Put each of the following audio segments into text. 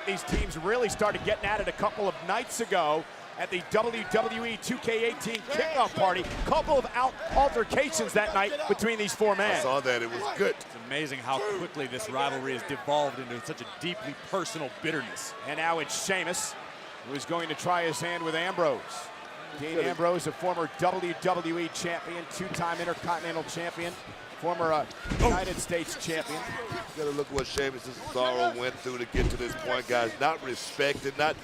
these teams really started getting at it a couple of nights ago at the WWE 2K18 kickoff party. Couple of altercations that night between these four men. I saw that. It was good. It's amazing how quickly this rivalry has devolved into such a deeply personal bitterness. And now it's Sheamus, who is going to try his hand with Ambrose. Dean Ambrose, a former WWE champion, two-time Intercontinental champion, former United States champion. You gotta look what Sheamus and Cesaro went through to get to this point, guys. Not respected, not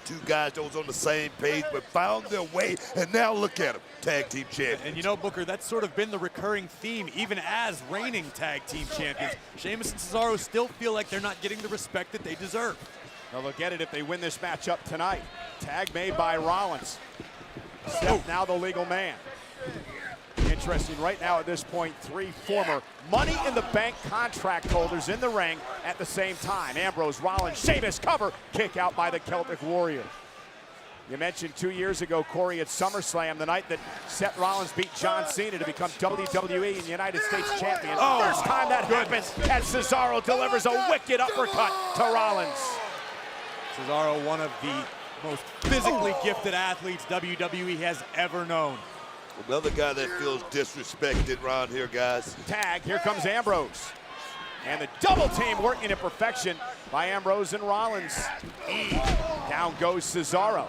two guys that was on the same page, but found their way, and now look at them, tag team champions. And you know, Booker, that's sort of been the recurring theme, even as reigning tag team champions. Sheamus and Cesaro still feel like they're not getting the respect that they deserve. Now they'll get it if they win this matchup tonight. Tag made by Rollins. Seth now the legal man. Interesting, right now at this point, three former Money in the Bank contract holders in the ring at the same time. Ambrose, Rollins, Sheamus, cover, kick out by the Celtic Warrior. You mentioned 2 years ago, Corey, at SummerSlam, the night that Seth Rollins beat John Cena to become WWE and United States champion. First time that happens as Cesaro delivers a wicked uppercut to Rollins. Cesaro, one of the most physically gifted athletes WWE has ever known. Another guy that feels disrespected around here, guys. Tag, here comes Ambrose. And the double team working at perfection by Ambrose and Rollins. Down goes Cesaro.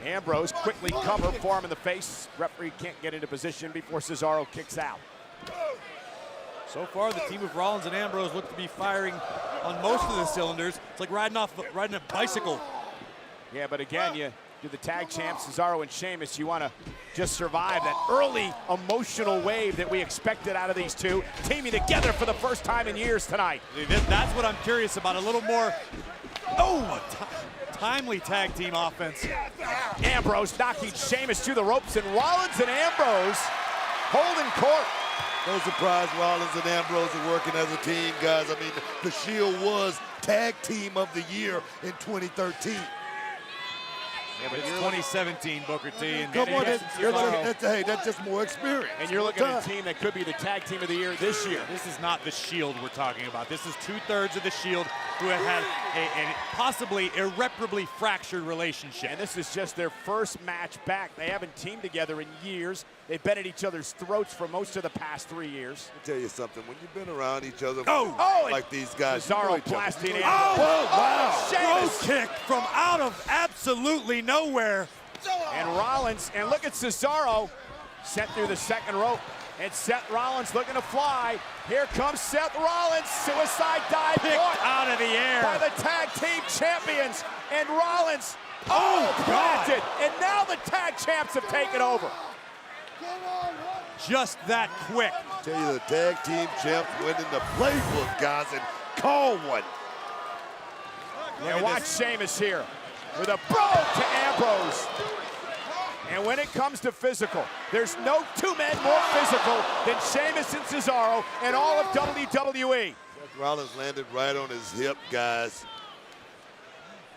Ambrose quickly cover, forearm in the face. Referee can't get into position before Cesaro kicks out. So far, the team of Rollins and Ambrose look to be firing on most of the cylinders. It's like riding a bicycle. Yeah, but again, you're the tag champs, Cesaro and Sheamus. You want to just survive that early emotional wave that we expected out of these two, teaming together for the first time in years tonight. That's what I'm curious about, a little more, timely tag team offense. Ambrose knocking Sheamus to the ropes, and Rollins and Ambrose holding court. No surprise Rollins and Ambrose are working as a team, guys. I mean, the Shield was Tag Team of the Year in 2013. Yeah, but it's 2017, Booker T. And come on, that's just more experience. And you're looking at a team that could be the tag team of the year this year. This is not the Shield we're talking about. This is 2/3 of the Shield who have had a possibly irreparably fractured relationship. And this is just their first match back. They haven't teamed together in years. They've been at each other's throats for most of the past 3 years. I'll tell you something, when you've been around each other like these guys. Cesaro blasting in. Wow. Sheamus kick from out of absolutely nowhere. And Rollins, and look at Cesaro, sent through the second rope. And Seth Rollins looking to fly. Here comes Seth Rollins, suicide dive out of the air by the tag team champions. And Rollins, planted. And now the tag champs have taken over. Just that quick. I tell you, the tag team champs went in the playbook, guys, and call one. And watch Sheamus here with a bro to Ambrose. And when it comes to physical, there's no two men more physical than Sheamus and Cesaro in all of WWE. Seth Rollins landed right on his hip, guys.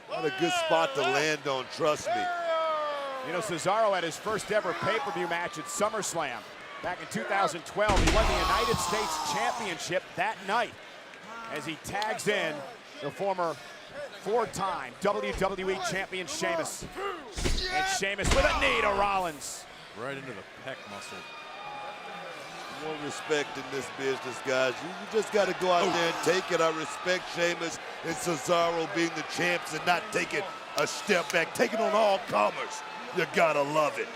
What a good spot to land on, trust me. You know, Cesaro had his first ever pay-per-view match at SummerSlam. Back in 2012, he won the United States Championship that night as he tags in the former four-time WWE champion Sheamus. And Sheamus with a knee to Rollins. Right into the pec muscle. More respect in this business, guys. You just got to go out there and take it. I respect Sheamus and Cesaro being the champs and not taking a step back, taking on all comers. You got to love it.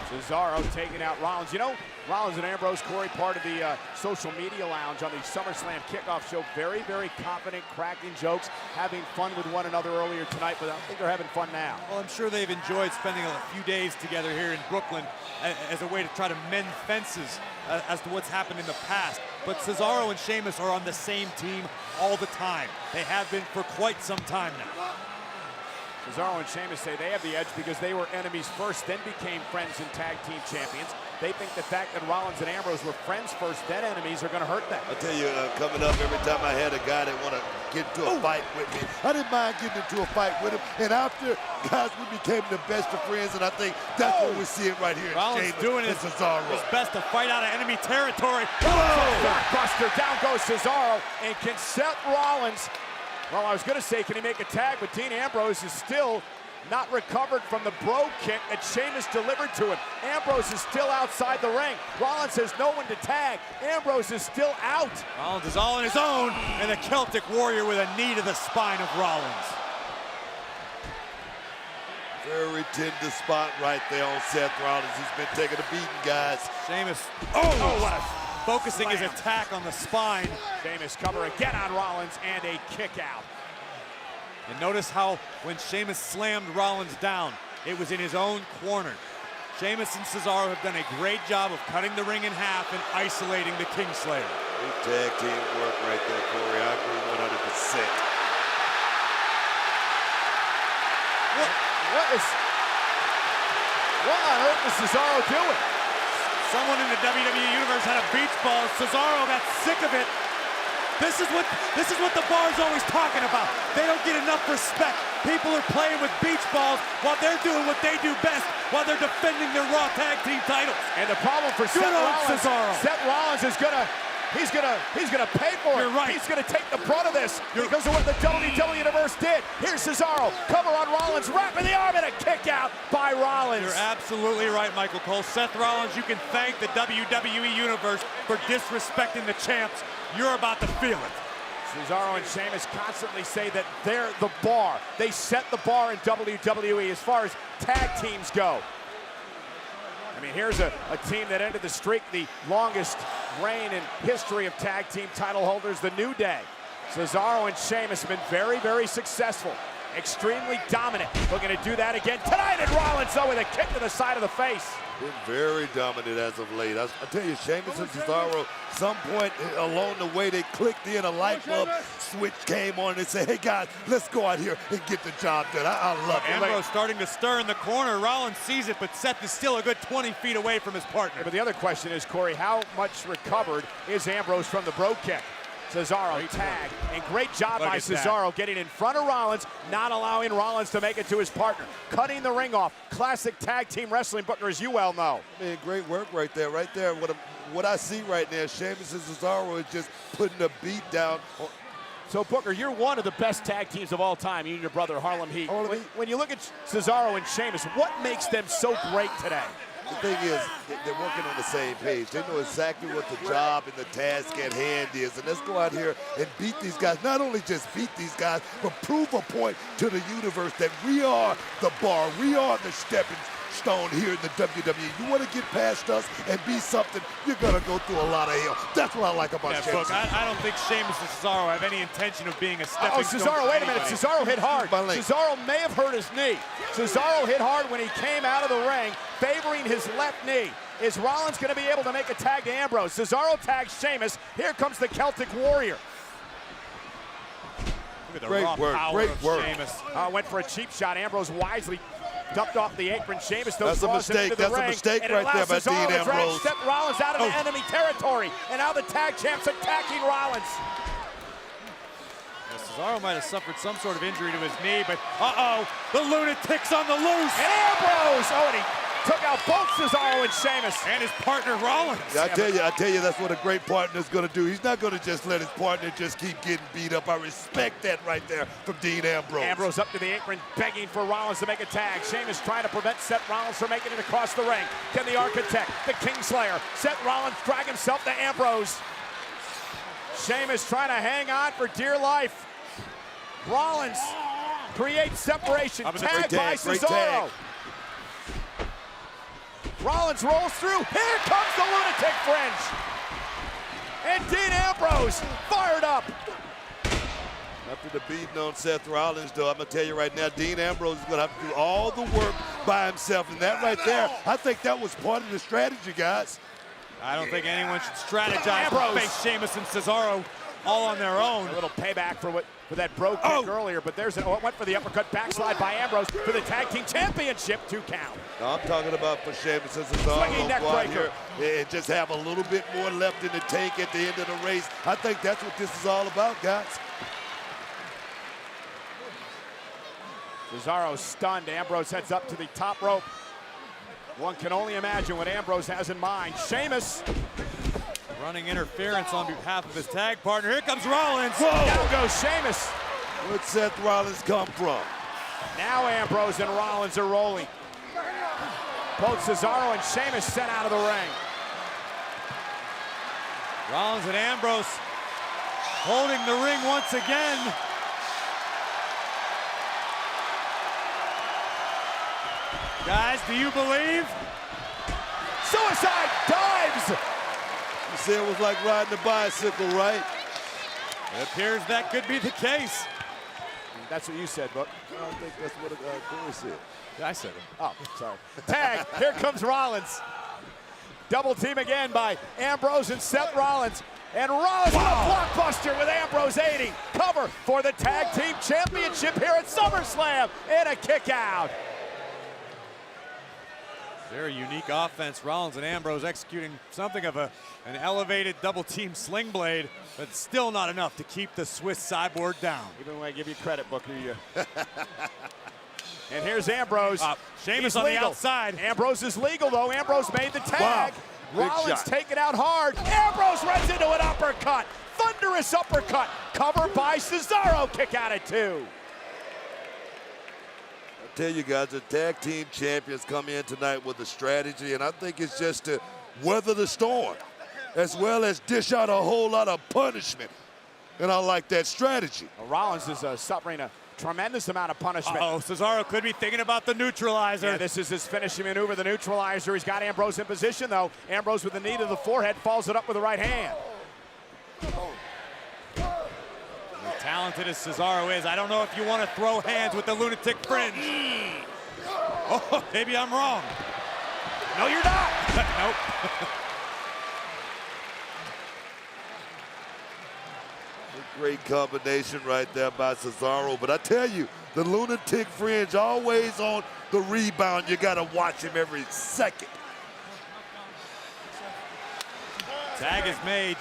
Cesaro taking out Rollins. You know, Rollins and Ambrose, Corey, part of the social media lounge on the SummerSlam kickoff show. Very, very confident, cracking jokes, having fun with one another earlier tonight, but I don't think they're having fun now. Well, I'm sure they've enjoyed spending a few days together here in Brooklyn as a way to try to mend fences as to what's happened in the past. But Cesaro and Sheamus are on the same team all the time. They have been for quite some time now. Cesaro and Sheamus say they have the edge because they were enemies first, then became friends and tag team champions. They think the fact that Rollins and Ambrose were friends first, then enemies, are going to hurt them. I tell you, coming up, every time I had a guy that want to get into a fight with me, I didn't mind getting into a fight with him. And after, guys, we became the best of friends, and I think that's what we're seeing right here. Rollins doing his best to fight out of enemy territory. Buster, down goes Cesaro, and can Seth Rollins Well, I was going to say, can he make a tag? But Dean Ambrose is still not recovered from the bro kick that Sheamus delivered to him. Ambrose is still outside the ring. Rollins has no one to tag. Ambrose is still out. Rollins is all on his own, and the Celtic Warrior with a knee to the spine of Rollins. Very tender spot right there on Seth Rollins. He's been taking a beating, guys. Sheamus, what a focusing his slam. attack on the spine. Sheamus cover again on Rollins and a kick out. And notice how when Sheamus slammed Rollins down, it was in his own corner. Sheamus and Cesaro have done a great job of cutting the ring in half and isolating the Kingslayer. Good tag team work right there, Corey. I agree 100%. What on earth is Cesaro doing? Someone in the WWE Universe had a beach ball. Cesaro got sick of it. This is what the bar's always talking about. They don't get enough respect. People are playing with beach balls while they're doing what they do best, while they're defending their Raw Tag Team titles. And the problem for Seth Rollins is he's gonna pay for it. You're right. He's gonna take the brunt of this because of what the WWE Universe did. Here's Cesaro, cover on Rollins, wrapping the arm and a kick out by Rollins. You're absolutely right, Michael Cole. Seth Rollins, you can thank the WWE Universe for disrespecting the champs. You're about to feel it. Cesaro and Sheamus constantly say that they're the bar. They set the bar in WWE as far as tag teams go. I mean, here's a team that ended the streak, the longest reign in history of tag team title holders, the New Day. Cesaro and Sheamus have been very, very successful, extremely dominant. Looking to do that again tonight, and Rollins, though, with a kick to the side of the face. Been very dominant as of late. I tell you, Sheamus and Cesaro, some point along the way, they clicked in, a light bulb switch came on, and they said, hey, guys, let's go out here and get the job done. I love it. Ambrose starting to stir in the corner. Rollins sees it, but Seth is still a good 20 feet away from his partner. But the other question is, Corey, how much recovered is Ambrose from the bro kick? Cesaro tag, and great job by Cesaro getting in front of Rollins, not allowing Rollins to make it to his partner. Cutting the ring off. Classic tag team wrestling, Booker, as you well know. Man, great work right there. Right there, what I see right now, Sheamus and Cesaro is just putting a beat down. So, Booker, you're one of the best tag teams of all time, you and your brother, Harlem Heat. When you look at Cesaro and Sheamus, what makes them so great today? The thing is, they're working on the same page. They know exactly what the job and the task at hand is. And let's go out here and beat these guys. Not only just beat these guys, but prove a point to the universe that we are the bar. We are the stepping stone here in the WWE. You want to get past us and be something, you're going to go through a lot of hell. That's what I like about Sheamus. Look, I don't think Sheamus and Cesaro have any intention of being a stepping stone. Cesaro, wait a minute. Cesaro hit hard. Cesaro may have hurt his knee. Cesaro hit hard when he came out of the ring, favoring his left knee. Is Rollins going to be able to make a tag to Ambrose? Cesaro tags Sheamus. Here comes the Celtic Warrior. Look at the great raw work, power great of work. Sheamus. Went for a cheap shot. Ambrose wisely dumped off the apron. Sheamus That's a mistake. That's a mistake right there by Dean Ambrose. Seth Rollins out of the enemy territory, and now the tag champs attacking Rollins. Cesaro might have suffered some sort of injury to his knee, but the lunatic's on the loose. And Ambrose, and he took out both Cesaro and Sheamus. And his partner Rollins. I tell you, that's what a great partner's gonna do. He's not gonna just let his partner just keep getting beat up. I respect that right there from Dean Ambrose. Ambrose up to the apron, begging for Rollins to make a tag. Sheamus trying to prevent Seth Rollins from making it across the ring. Can the Architect, the Kingslayer, Seth Rollins drag himself to Ambrose. Sheamus trying to hang on for dear life. Rollins creates separation. Tag by Cesaro. Rollins rolls through. Here comes the lunatic fringe. And Dean Ambrose fired up. After the beating on Seth Rollins, though, I'm going to tell you right now, Dean Ambrose is going to have to do all the work by himself. And that right there, I think that was part of the strategy, guys. I don't think anyone should strategize to face Sheamus and Cesaro all on their own. A little payback for that bro kick earlier, but there's went for the uppercut backslide by Ambrose for the tag team championship, 2 count. No, I'm talking about for Sheamus and Cesaro go out here and just have a little bit more left in the tank at the end of the race. I think that's what this is all about, guys. Cesaro stunned. Ambrose heads up to the top rope. One can only imagine what Ambrose has in mind. Sheamus running interference on behalf of his tag partner. Here comes Rollins. Whoa. Down goes Sheamus. Where'd Seth Rollins come from? Now Ambrose and Rollins are rolling. Both Cesaro and Sheamus sent out of the ring. Rollins and Ambrose holding the ring once again. Guys, do you believe? Suicide dives! You said it was like riding a bicycle, right? It appears that could be the case. That's what you said, Book. I don't think that's what Corey said. I said it. Oh, sorry. Tag, here comes Rollins. Double team again by Ambrose and Seth Rollins. And Rollins with a blockbuster with Ambrose aiding. Cover for the Tag Team Championship here at SummerSlam. And a kick out. Very unique offense. Rollins and Ambrose executing something of an elevated double team sling blade, but still not enough to keep the Swiss cyborg down. Even when I give you credit, Booker, you. And here's Ambrose. Sheamus He's on legal. the outside. Ambrose is legal, though. Ambrose made the tag. Wow. Rollins taking out hard. Ambrose runs into an uppercut. Thunderous uppercut. Covered by Cesaro. Kick out at 2. Tell you guys, the tag team champions come in tonight with a strategy, and I think it's just to weather the storm as well as dish out a whole lot of punishment. And I like that strategy. Well, Rollins is suffering a tremendous amount of punishment. Cesaro could be thinking about the neutralizer. Yeah, this is his finishing maneuver, the neutralizer. He's got Ambrose in position, though. Ambrose with the knee to the forehead follows it up with the right hand. Talented as Cesaro is, I don't know if you want to throw hands with the lunatic fringe. Oh, maybe I'm wrong. No, you're not. Nope. Great combination right there by Cesaro. But I tell you, the lunatic fringe always on the rebound. You got to watch him every second. Tag is made.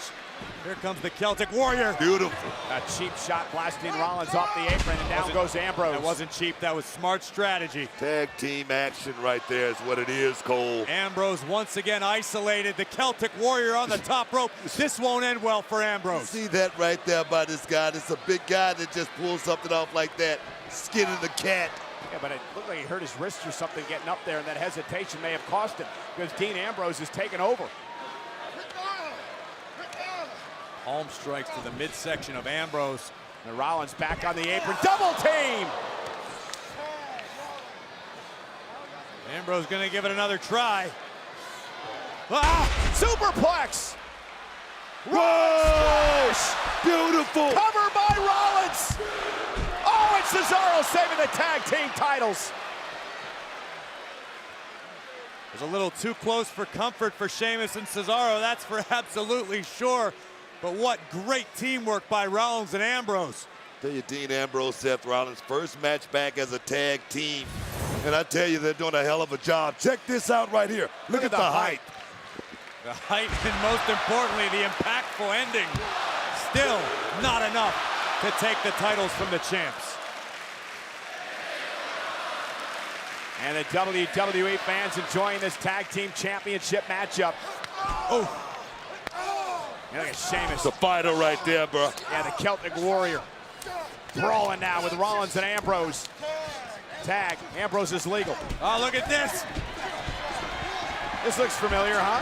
Here comes the Celtic Warrior. Beautiful. A cheap shot blasting Rollins off the apron, and down goes Ambrose. That wasn't cheap. That was smart strategy. Tag team action right there is what it is, Cole. Ambrose once again isolated. The Celtic Warrior on the top rope. This won't end well for Ambrose. See that right there by this guy? It's a big guy that just pulls something off like that. Skinning the cat. Yeah, but it looked like he hurt his wrist or something getting up there, and that hesitation may have cost him because Dean Ambrose is taking over. Palm strikes to the midsection of Ambrose. And Rollins back on the apron. Double team! Ambrose gonna give it another try. Superplex! Whoa! Beautiful! Cover by Rollins! Oh, and Cesaro saving the tag team titles. It was a little too close for comfort for Sheamus and Cesaro, that's for absolutely sure. But what great teamwork by Rollins and Ambrose. Tell you, Dean Ambrose, Seth Rollins, first match back as a tag team. And I tell you, they're doing a hell of a job. Check this out right here. Look at the height. The height and most importantly, the impactful ending. Still not enough to take the titles from the champs. And the WWE fans enjoying this tag team championship matchup. Oh. And look at Sheamus. It's a fighter right there, bro. Yeah, the Celtic Warrior. Brawling now with Rollins and Ambrose. Tag. Ambrose is legal. Oh, look at this. This looks familiar, huh?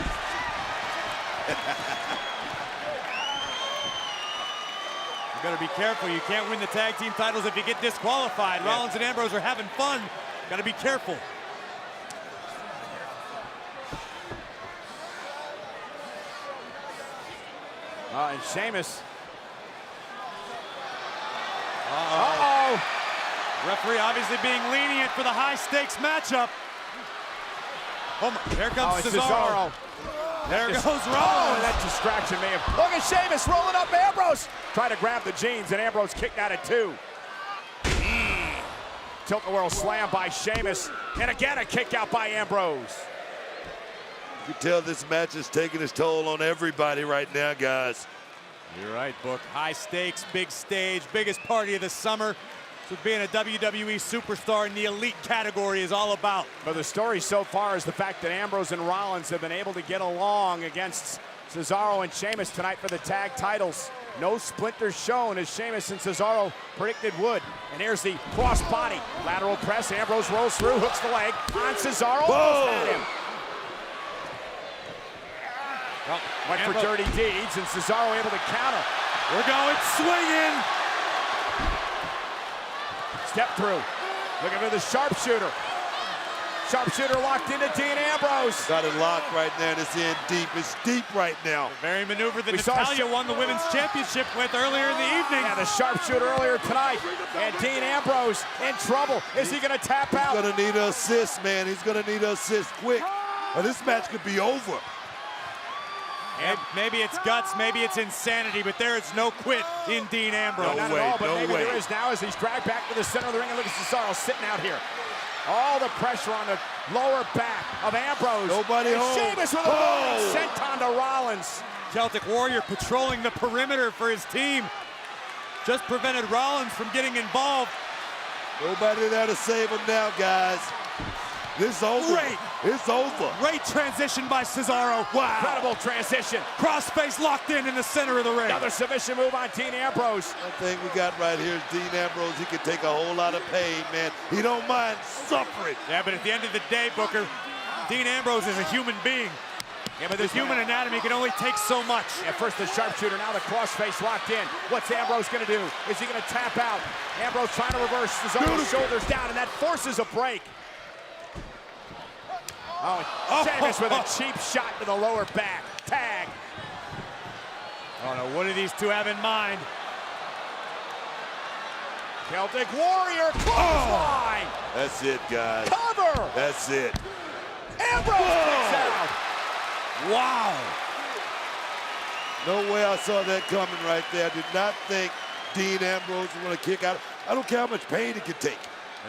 You better be careful. You can't win the tag team titles if you get disqualified. Yeah. Rollins and Ambrose are having fun. Got to be careful. And Sheamus. Uh-oh. Referee obviously being lenient for the high-stakes matchup. Oh, my, here comes Cesaro. There goes Rollins. Oh, that distraction may have. Look at Sheamus rolling up Ambrose. Trying to grab the jeans, and Ambrose kicked out at 2. Tilt-the-world slam by Sheamus. And again, a kick out by Ambrose. You can tell this match is taking its toll on everybody right now, guys. You're right, Book. High stakes, big stage, biggest party of the summer. That's what being a WWE superstar in the elite category is all about. But the story so far is the fact that Ambrose and Rollins have been able to get along against Cesaro and Sheamus tonight for the tag titles. No splinters shown as Sheamus and Cesaro predicted would. And here's the cross body. Lateral press. Ambrose rolls through, hooks the leg on Cesaro. Almost had him. Well, went for dirty deeds, and Cesaro able to counter. We're going swinging. Step through. Looking for the sharpshooter. Sharpshooter locked into Dean Ambrose. Got it locked right there, and it's in deep. It's deep right now. The very maneuver that Natalya won the women's championship with earlier in the evening. Yeah, the sharpshooter earlier tonight. And Dean Ambrose in trouble. Is he going to tap out? He's going to need an assist, man. He's going to need an assist quick. Or this match could be over. And maybe it's guts, maybe it's insanity, but there is no quit in Dean Ambrose. No, not at all, but maybe there is now as he's dragged back to the center of the ring. And look at Cesaro sitting out here. All the pressure on the lower back of Ambrose. Nobody home. Sheamus with a ball sent on to Rollins. Celtic Warrior patrolling the perimeter for his team. Just prevented Rollins from getting involved. Nobody there to save him now, guys. This is over. Great. It's over. Great transition by Cesaro. Wow. Incredible transition. Crossface locked in the center of the ring. Another submission move on Dean Ambrose. One thing we got right here is Dean Ambrose. He can take a whole lot of pain, man. He don't mind suffering. Yeah, but at the end of the day, Booker, Dean Ambrose is a human being. Yeah, but the human anatomy can only take so much. At first the sharpshooter, now the crossface locked in. What's Ambrose going to do? Is he going to tap out? Ambrose trying to reverse Cesaro's shoulders down, and that forces a break. Sheamus with a cheap shot to the lower back. Tag. I don't know, what do these two have in mind? Celtic Warrior clothesline. That's it, guys. Cover. That's it. Ambrose kicks out. Wow. No way I saw that coming right there. I did not think Dean Ambrose was going to kick out. I don't care how much pain he can take.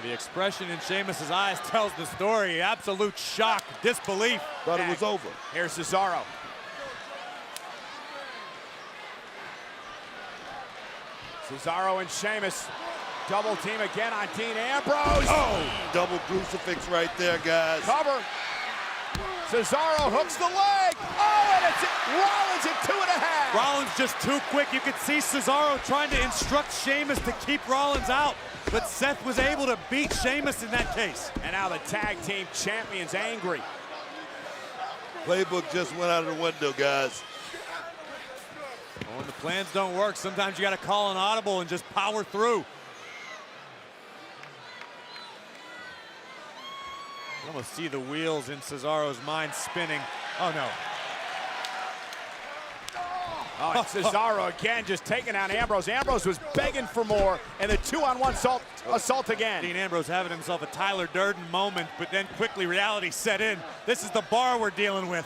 The expression in Sheamus's eyes tells the story. Absolute shock, disbelief. Thought it was over. Here's Cesaro. Cesaro and Sheamus. Double team again on Dean Ambrose. Oh, double crucifix right there, guys. Cover. Cesaro hooks the leg. Oh, and it's Rollins at 2.5. Rollins just too quick. You could see Cesaro trying to instruct Sheamus to keep Rollins out. But Seth was able to beat Sheamus in that case. And now the tag team champions angry. Playbook just went out of the window, guys. When the plans don't work, sometimes you got to call an audible and just power through. You almost see the wheels in Cesaro's mind spinning. Oh, no. Oh, and Cesaro again just taking out Ambrose. Ambrose was begging for more, and the 2-on-1 assault again. Dean Ambrose having himself a Tyler Durden moment, but then quickly reality set in. This is the bar we're dealing with.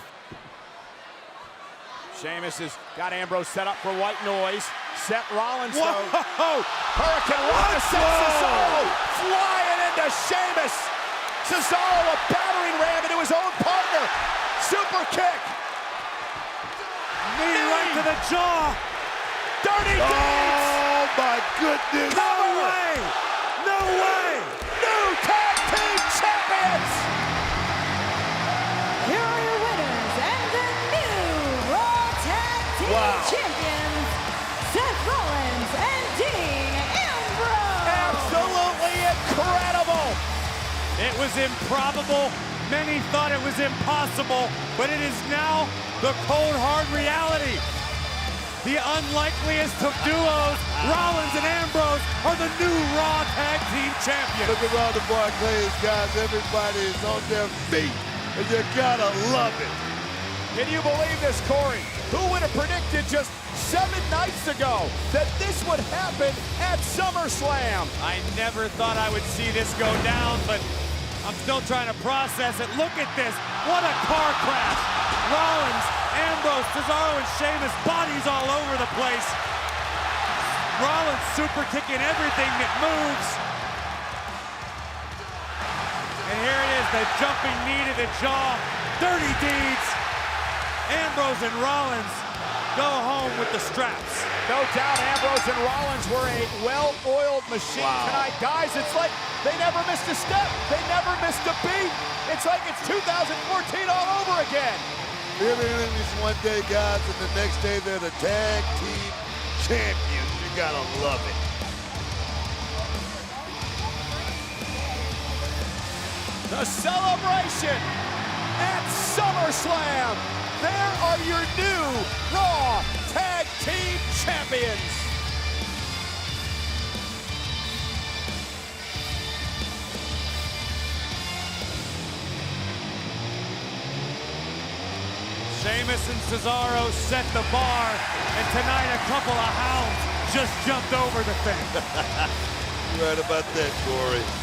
Sheamus has got Ambrose set up for white noise. Seth Rollins, Whoa! though. Hurricane Rana sends Cesaro flying into Sheamus. Cesaro a battering ram into his own partner. Super kick. Knee right to the jaw. Dirty deeds. Oh, my goodness. No way. No way. New tag team champions. Here are your winners and the new Raw Tag Team Champions, Seth Rollins and Dean Ambrose. Absolutely incredible. It was improbable. Many thought it was impossible, but it is now the cold, hard reality. The unlikeliest of duos, Rollins and Ambrose, are the new Raw Tag Team Champions. Look around the Barclays, guys. Everybody is on their feet, and you gotta love it. Can you believe this, Corey? Who would have predicted just 7 nights ago that this would happen at SummerSlam? I never thought I would see this go down, but I'm still trying to process it. Look at this. What a car crash. Rollins, Ambrose, Cesaro, and Sheamus, bodies all over the place. Rollins super kicking everything that moves. And here it is, the jumping knee to the jaw. Dirty deeds. Ambrose and Rollins go home with the straps. No doubt Ambrose and Rollins were a well-oiled machine tonight. Guys, it's like they never missed a step. They never missed a beat. It's like it's 2014 all over again. Really, this one day, guys, and the next day they're the tag team champions. You gotta love it. The celebration at SummerSlam. There are your new Raw Tag Team Champions. Sheamus and Cesaro set the bar, and tonight a couple of hounds just jumped over the fence. You're right about that, Corey.